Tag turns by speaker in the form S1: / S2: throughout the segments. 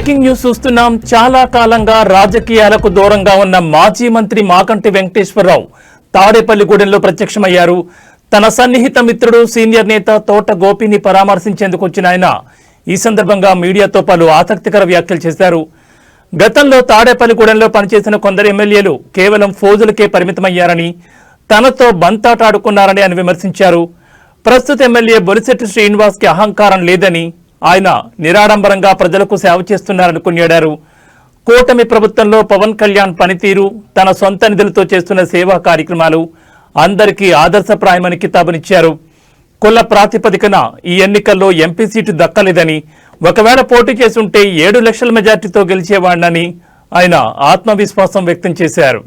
S1: Breaking news చూస్తున్నాం. చాలా కాలంగా రాజకీయాలకు దూరంగా ఉన్న మాజీ మంత్రి మాకంటి వెంకటేశ్వరరావు తాడేపల్లిగూడెంలో ప్రత్యక్షమయ్యారు. తన సన్నిహిత మిత్రుడు సీనియర్ నేత తోట గోపిని పరామర్శించేందుకు వచ్చిన ఆయన ఈ సందర్భంగా మీడియాతో పలు ఆసక్తికర వ్యాఖ్యలు చేశారు. గతంలో తాడేపల్లిగూడెంలో పనిచేసిన కొందరు ఎమ్మెల్యేలు కేవలం ఫోజులకే పరిమితమయ్యారని, తనతో బంతాట ఆడుకున్నారని ఆయన విమర్శించారు. ప్రస్తుత ఎమ్మెల్యే బొలిశెట్టి శ్రీనివాస్కి అహంకారం లేదని, ఆయన నిరాడంబరంగా ప్రజలకు సేవ చేస్తున్నారని కొనియాడారు. కూటమి ప్రభుత్వంలో పవన్ కళ్యాణ్ పనితీరు, తన సొంత నిధులతో చేస్తున్న సేవా కార్యక్రమాలు అందరికీ ఆదర్శప్రాయమని కితాబునిచ్చారు. కుల ప్రాతిపదికన ఈ ఎన్నికల్లో ఎంపీ సీటు దక్కలేదని, ఒకవేళ పోటీ చేసుంటే 7 లక్షల మెజార్టీతో గెలిచేవాడినని ఆయన ఆత్మవిశ్వాసం వ్యక్తం చేశారు.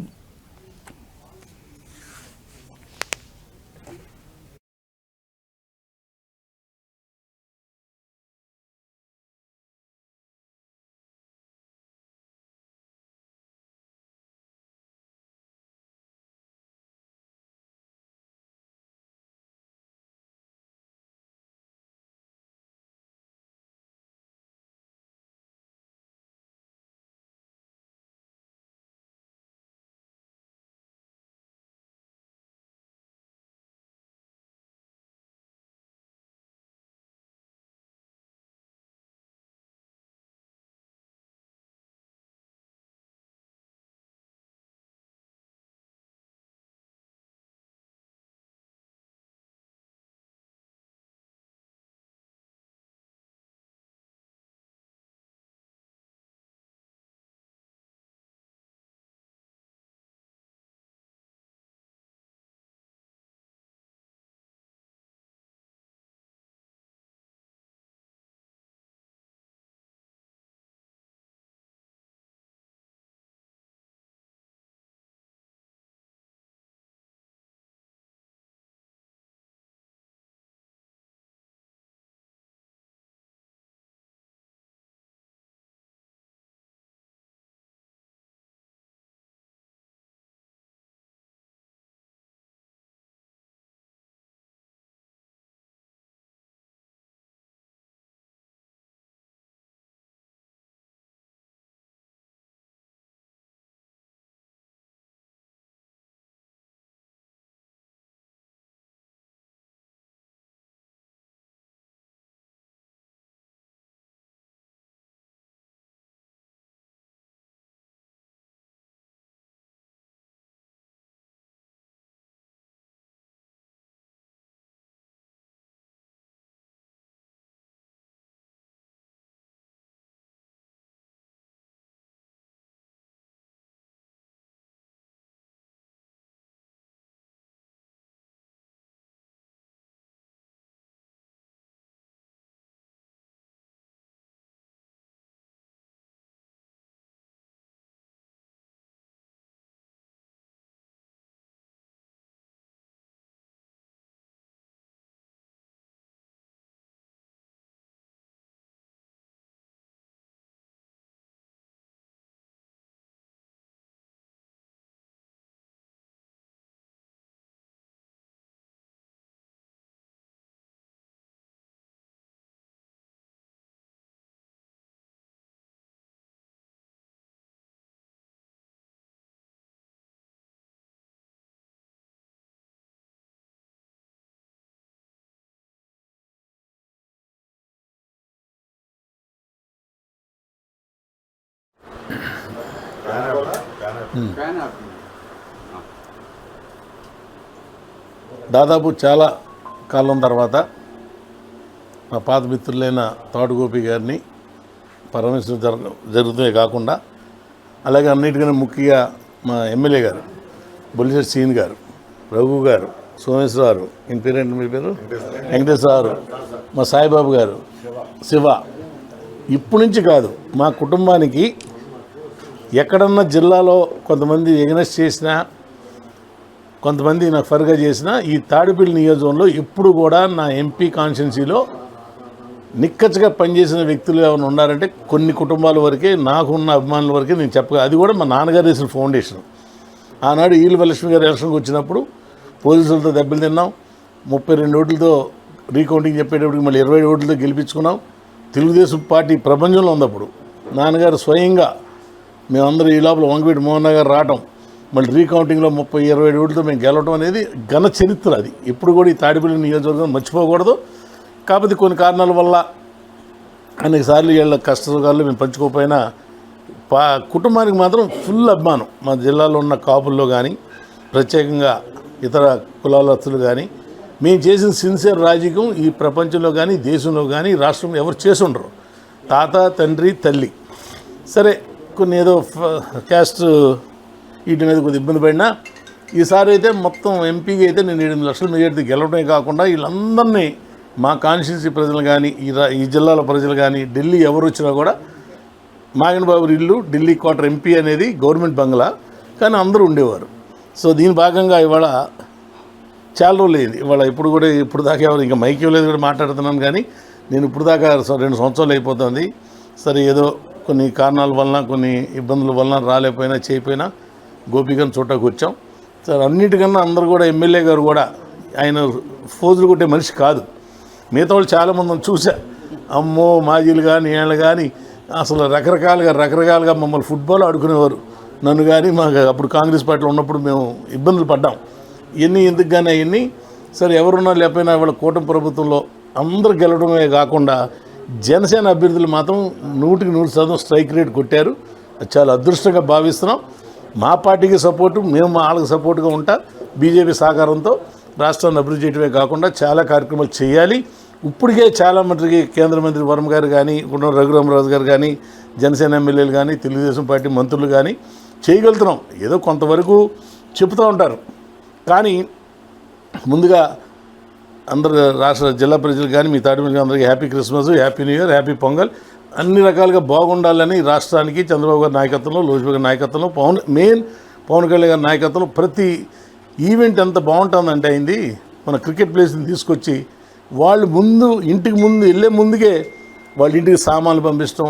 S2: దాదాపు చాలా కాలం తర్వాత మా పాత మిత్రులైన తోటగోపి గారిని పరామర్శించడం జరుగుతుందే కాకుండా, అలాగే అన్నిటికన్నా ముఖ్యంగా మా ఎమ్మెల్యే గారు బొలిశెట్టి సీన్ గారు, రఘు గారు, సోమేశ్వర గారు, ఈయన పేరేంటి మీ పేరు, వెంకటేశ్వర గారు, మా సాయిబాబు గారు, శివ, ఇప్పటి నుంచి కాదు మా కుటుంబానికి ఎక్కడన్నా జిల్లాలో కొంతమంది ఎగనెస్ట్ చేసినా, కొంతమంది నాకు ఫర్గా చేసినా, ఈ తాడేపల్లి నియోజకవర్గంలో ఎప్పుడు కూడా నా ఎంపీ కాన్స్టిట్యున్సీలో నిక్కచ్చగా పనిచేసిన వ్యక్తులు ఏమైనా ఉన్నారంటే కొన్ని కుటుంబాల వరకే, నాకున్న అభిమానుల వరకే నేను చెప్పగా. అది కూడా మా నాన్నగారు వేసిన ఫౌండేషన్. ఆనాడు ఈలవలక్ష్మి గారు ఎలక్షన్కి వచ్చినప్పుడు పోలీసులతో దెబ్బలు తిన్నాం, 32 ఓట్లతో రీకౌంటింగ్ చెప్పేటప్పటికి మళ్ళీ 20 ఓట్లతో గెలిపించుకున్నాం. తెలుగుదేశం పార్టీ ప్రపంచంలో ఉన్నప్పుడు నాన్నగారు స్వయంగా మేమందరూ ఈ లోపల వంగవీటి మోహన్ గారు రావటం, మళ్ళీ రీకౌంటింగ్లో 30-27 ఓట్లతో మేము గెలవటం అనేది ఘన చరిత్ర. అది ఎప్పుడు కూడా ఈ తాడిపల్లి నియోజకవర్గం మర్చిపోకూడదు. కాకపోతే కొన్ని కారణాల వల్ల అనేక సార్లు వీళ్ళ కష్టసుఖాలు మేము పంచుకోకపోయినా కుటుంబానికి మాత్రం ఫుల్ అభిమానం. మా జిల్లాలో ఉన్న కాపుల్లో కానీ, ప్రత్యేకంగా ఇతర కులాలస్తులు కానీ, మేము చేసిన సిన్సియర్ రాజకీయం ఈ ప్రపంచంలో కానీ, దేశంలో కానీ, రాష్ట్రంలో ఎవరు చేసి ఉండరు. తాత, తండ్రి, తల్లి. సరే కొన్ని ఏదో క్యాస్ట్ వీటి మీద కొద్దిగా ఇబ్బంది పడినా ఈసారి అయితే మొత్తం ఎంపీగా అయితే నేను 8 లక్షల మెజార్టీ గెలవడమే కాకుండా వీళ్ళందరినీ మా కాన్స్టిట్యున్సీ ప్రజలు కానీ, ఈ జిల్లాల ప్రజలు కానీ, ఢిల్లీ ఎవరు వచ్చినా కూడా మాగన్ బాబు ఇల్లు ఢిల్లీ క్వార్టర్ ఎంపీ అనేది గవర్నమెంట్ బంగ్లా, కానీ అందరూ ఉండేవారు. సో దీని భాగంగా ఇవాళ చాలా రోజులు అయింది. ఇవాళ ఇప్పుడు కూడా ఇప్పుడు దాకా ఎవరు ఇంకా మైక్ ఇవ్వలేదు కూడా మాట్లాడుతున్నాను, కానీ నేను ఇప్పుడు దాకా 2 సంవత్సరాలు అయిపోతుంది. సరే ఏదో కొన్ని కారణాల వలన, కొన్ని ఇబ్బందుల వలన రాలేకపోయినా చేయకపోయినా గోపికను చూడటానికి వచ్చాం. సరే అన్నిటికన్నా అందరూ కూడా ఎమ్మెల్యే గారు కూడా ఆయన ఫోజులు కొట్టే మనిషి కాదు. మిగతా వాళ్ళు చాలామందిని చూసా, అమ్మో మాజీలు కానీ వీళ్ళు కానీ అసలు రకరకాలుగా మమ్మల్ని ఫుట్బాల్ ఆడుకునేవారు. నన్ను కానీ మాకు అప్పుడు కాంగ్రెస్ పార్టీలో ఉన్నప్పుడు మేము ఇబ్బందులు పడ్డాం. ఇవన్నీ ఎందుకు కానీ అవన్నీ సరే ఎవరున్నా లేకపోయినా వాళ్ళ కూటమి ప్రభుత్వంలో అందరూ గెలవడమే కాకుండా జనసేన అభ్యర్థులు మాత్రం 100% స్ట్రైక్ రేట్ కొట్టారు. అది చాలా అదృష్టంగా భావిస్తున్నాం. మా పార్టీకి సపోర్టు, మేము వాళ్ళకి సపోర్టుగా ఉంటా. బీజేపీ సహకారంతో రాష్ట్రాన్ని అభివృద్ధి చేయడమే కాకుండా చాలా కార్యక్రమాలు చేయాలి. ఇప్పటికే చాలా మందికి కేంద్ర మంత్రి వర్మ గారు కానీ, రఘురామరాజు గారు కానీ, జనసేన ఎమ్మెల్యేలు కానీ, తెలుగుదేశం పార్టీ మంత్రులు కానీ చేయగలుగుతున్నాం. ఏదో కొంతవరకు చెప్తూ ఉంటారు, కానీ ముందుగా అందరు రాష్ట్ర జిల్లా ప్రజలు కానీ మీ తాడిపల్లి అందరికీ happy Christmas, happy new year, happy pongal. అన్ని రకాలుగా బాగుండాలని రాష్ట్రానికి చంద్రబాబు గారి నాయకత్వంలో, లోకేష్ గారి నాయకత్వంలో, పవన్ కళ్యాణ్ గారి నాయకత్వంలో ప్రతి ఈవెంట్ ఎంత బాగుంటుందంటే అయింది. మన క్రికెట్ ప్లేస్ని తీసుకొచ్చి వాళ్ళు ఇంటికి ముందు వెళ్ళే ముందుకే వాళ్ళ ఇంటికి సామాన్లు పంపించడం,